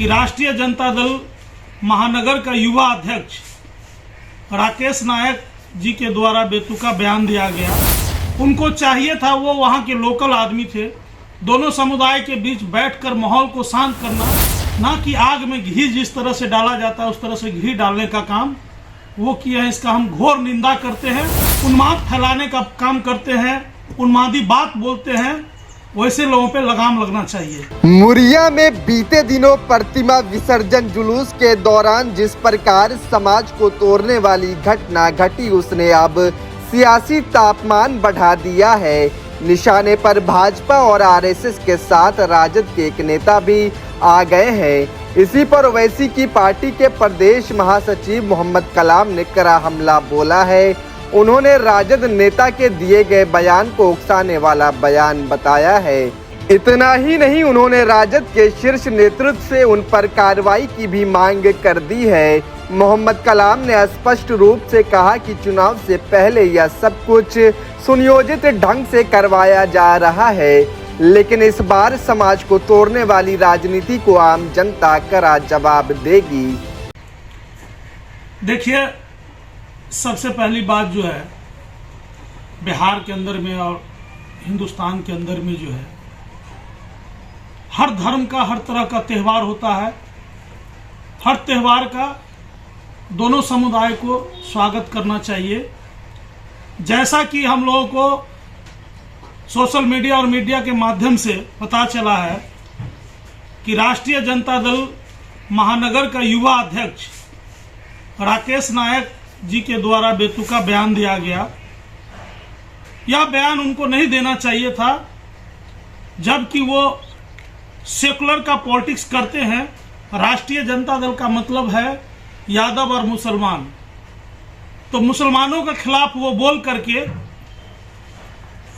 कि राष्ट्रीय जनता दल महानगर का युवा अध्यक्ष राकेश नायक जी के द्वारा बेतुका बयान दिया गया। उनको चाहिए था, वो वहाँ के लोकल आदमी थे, दोनों समुदाय के बीच बैठकर माहौल को शांत करना, ना कि आग में घी जिस तरह से डाला जाता है उस तरह से घी डालने का काम वो किया है। इसका हम घोर निंदा करते हैं। उन्माद फैलाने का काम करते हैं, उन्मादी बात बोलते हैं, वैसे लोगों पे लगाम लगना चाहिए। मुरिया में बीते दिनों प्रतिमा विसर्जन जुलूस के दौरान जिस प्रकार समाज को तोड़ने वाली घटना घटी, उसने अब सियासी तापमान बढ़ा दिया है। निशाने पर भाजपा और आरएसएस के साथ राजद के एक नेता भी आ गए हैं। इसी पर ओवैसी की पार्टी के प्रदेश महासचिव मोहम्मद कलाम ने कड़ा हमला बोला है। उन्होंने राजद नेता के दिए गए बयान को उकसाने वाला बयान बताया है। इतना ही नहीं, उन्होंने राजद के शीर्ष नेतृत्व से उन पर कार्रवाई की भी मांग कर दी है। मोहम्मद कलाम ने स्पष्ट रूप से कहा कि चुनाव से पहले यह सब कुछ सुनियोजित ढंग से करवाया जा रहा है, लेकिन इस बार समाज को तोड़ने वाली राजनीति को आम जनता कड़ा जवाब देगी। देखिए, सबसे पहली बात जो है, बिहार के अंदर में और हिंदुस्तान के अंदर में जो है, हर धर्म का हर तरह का त्यौहार होता है। हर त्यौहार का दोनों समुदाय को स्वागत करना चाहिए। जैसा कि हम लोगों को सोशल मीडिया और मीडिया के माध्यम से पता चला है कि राष्ट्रीय जनता दल महानगर का युवा अध्यक्ष राकेश नायक जी के द्वारा बेतुका बयान दिया गया। यह बयान उनको नहीं देना चाहिए था, जबकि वो सेकुलर का पॉलिटिक्स करते हैं। राष्ट्रीय जनता दल का मतलब है यादव और मुसलमान, तो मुसलमानों के खिलाफ वो बोल करके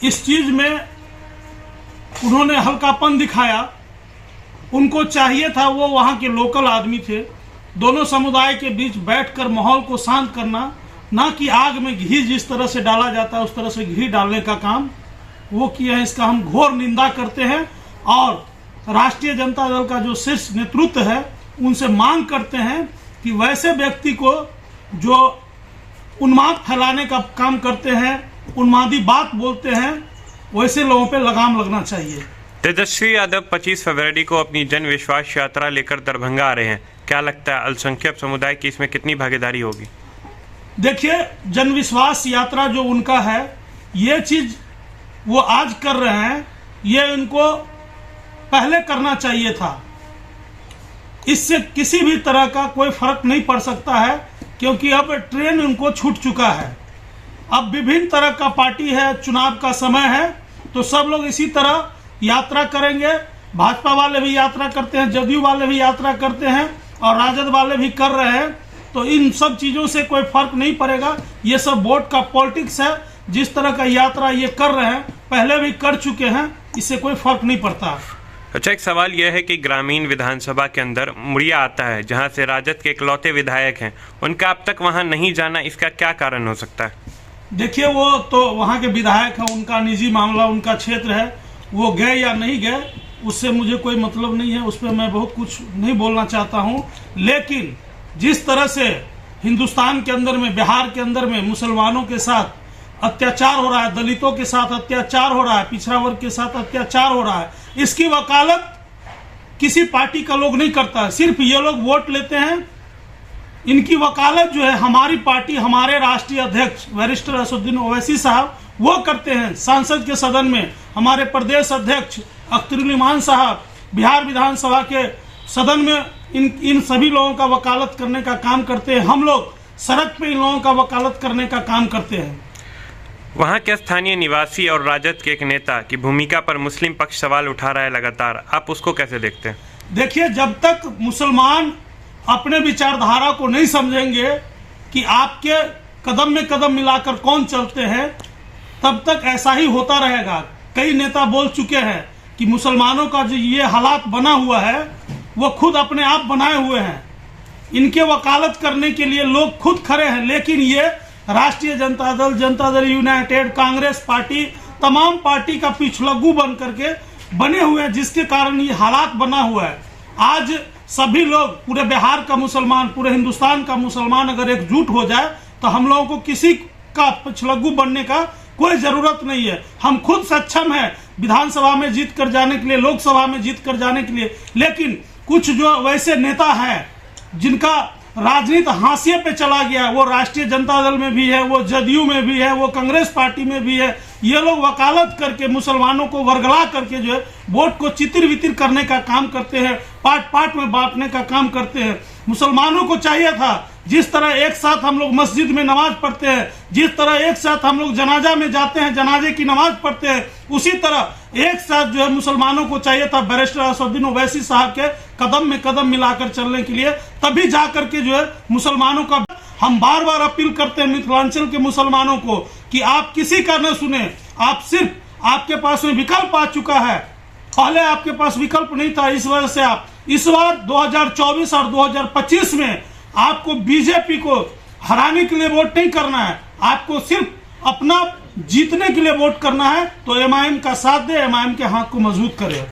इस चीज में उन्होंने हल्कापन दिखाया। उनको चाहिए था, वो वहाँ के लोकल आदमी थे, दोनों समुदाय के बीच बैठकर माहौल को शांत करना, ना कि आग में घी जिस तरह से डाला जाता है उस तरह से घी डालने का काम वो किया है। इसका हम घोर निंदा करते हैं और राष्ट्रीय जनता दल का जो शीर्ष नेतृत्व है उनसे मांग करते हैं कि वैसे व्यक्ति को जो उन्माद फैलाने का काम करते हैं, उन्मादी बात बोलते हैं, वैसे लोगों पे लगाम लगना चाहिए। तेजस्वी यादव 25 फरवरी को अपनी जन विश्वास यात्रा लेकर दरभंगा आ रहे हैं। क्या लगता है अल्पसंख्यक समुदाय की इसमें कितनी भागीदारी होगी? देखिए, जन विश्वास यात्रा जो उनका है, ये चीज वो आज कर रहे हैं, ये उनको पहले करना चाहिए था। इससे किसी भी तरह का कोई फर्क नहीं पड़ सकता है, क्योंकि अब ट्रेन उनको छूट चुका है। अब विभिन्न तरह का पार्टी है, चुनाव का समय है, तो सब लोग इसी तरह यात्रा करेंगे। भाजपा वाले भी यात्रा करते हैं, जदयू वाले भी यात्रा करते हैं और राजद वाले भी कर रहे हैं। तो इन सब चीजों से कोई फर्क नहीं पड़ेगा। ये सब वोट का पॉलिटिक्स है। जिस तरह का यात्रा ये कर रहे हैं, पहले भी कर चुके हैं, इससे कोई फर्क नहीं पड़ता। अच्छा, एक सवाल यह है कि ग्रामीण विधानसभा के अंदर मुड़िया आता है, जहां से राजद के इकलौते विधायक हैं, उनका अब तक वहां नहीं जाना, इसका क्या कारण हो सकता है? देखिए, वो तो वहाँ के विधायक हैं, उनका निजी मामला, उनका क्षेत्र है, वो गए या नहीं गए उससे मुझे कोई मतलब नहीं है, उस पर मैं बहुत कुछ नहीं बोलना चाहता हूँ। लेकिन जिस तरह से हिंदुस्तान के अंदर में, बिहार के अंदर में मुसलमानों के साथ अत्याचार हो रहा है, दलितों के साथ अत्याचार हो रहा है, पिछड़ा वर्ग के साथ अत्याचार हो रहा है, इसकी वकालत किसी पार्टी का लोग नहीं करता है। सिर्फ ये लोग वोट लेते हैं। इनकी वकालत जो है हमारी पार्टी, हमारे राष्ट्रीय अध्यक्ष बैरिस्टर असदुद्दीन ओवैसी साहब वो करते हैं। सांसद के सदन में हमारे प्रदेश अध्यक्ष अख्तरुल इमान साहब, बिहार विधानसभा के सदन में इन सभी लोगों का वकालत करने का काम करते हैं। हम लोग सड़क पे इन लोगों का वकालत करने का काम करते हैं। वहां के स्थानीय निवासी और राजद के एक नेता की भूमिका पर मुस्लिम पक्ष सवाल उठा रहा है लगातार, आप उसको कैसे देखते हैं? देखिए, जब तक मुसलमान अपने विचारधारा को नहीं समझेंगे कि आपके कदम में कदम मिलाकर कौन चलते हैं, तब तक ऐसा ही होता रहेगा। कई नेता बोल चुके हैं कि मुसलमानों का जो ये हालात बना हुआ है वो खुद अपने आप बनाए हुए हैं। इनके वकालत करने के लिए लोग खुद खड़े हैं, लेकिन ये राष्ट्रीय जनता दल यूनाइटेड, कांग्रेस पार्टी, तमाम पार्टी का पिछलग्गू बन करके बने हुए हैं, जिसके कारण ये हालात बना हुआ है। आज सभी लोग, पूरे बिहार का मुसलमान, पूरे हिंदुस्तान का मुसलमान अगर एकजुट हो जाए तो हम लोगों को किसी का पिछलग्गू बनने का कोई जरूरत नहीं है। हम खुद सक्षम है विधानसभा में जीत कर जाने के लिए, लोकसभा में जीत कर जाने के लिए। लेकिन कुछ जो वैसे नेता हैं जिनका राजनीति हाशिए पे चला गया, वो राष्ट्रीय जनता दल में भी है, वो जदयू में भी है, वो कांग्रेस पार्टी में भी है, ये लोग वकालत करके मुसलमानों को वर्गला करके जो है वोट को चितिर वितिर करने का काम करते हैं, पार्ट पार्ट में बांटने का काम करते हैं। मुसलमानों को चाहिए था जिस तरह एक साथ हम लोग मस्जिद में नमाज पढ़ते हैं, जिस तरह एक साथ हम लोग जनाजा में जाते हैं, जनाजे की नमाज पढ़ते हैं, उसी तरह एक साथ जो है मुसलमानों को चाहिए था बैरिस्टर असदुद्दीन ओवैसी साहब के कदम में कदम मिलाकर चलने के लिए। तभी जाकर के जो है मुसलमानों का, हम बार बार अपील करते हैं मिथिलांचल के मुसलमानों को कि आप किसी का न सुने, आप सिर्फ, आपके पास में विकल्प आ चुका है, पहले आपके पास विकल्प नहीं था। इस वजह से आप इस बार 2024 और 2025 में आपको बीजेपी को हराने के लिए वोट नहीं करना है, आपको सिर्फ अपना जीतने के लिए वोट करना है। तो एमआईएम का साथ दे, एमआईएम के हाथ को मजबूत करे।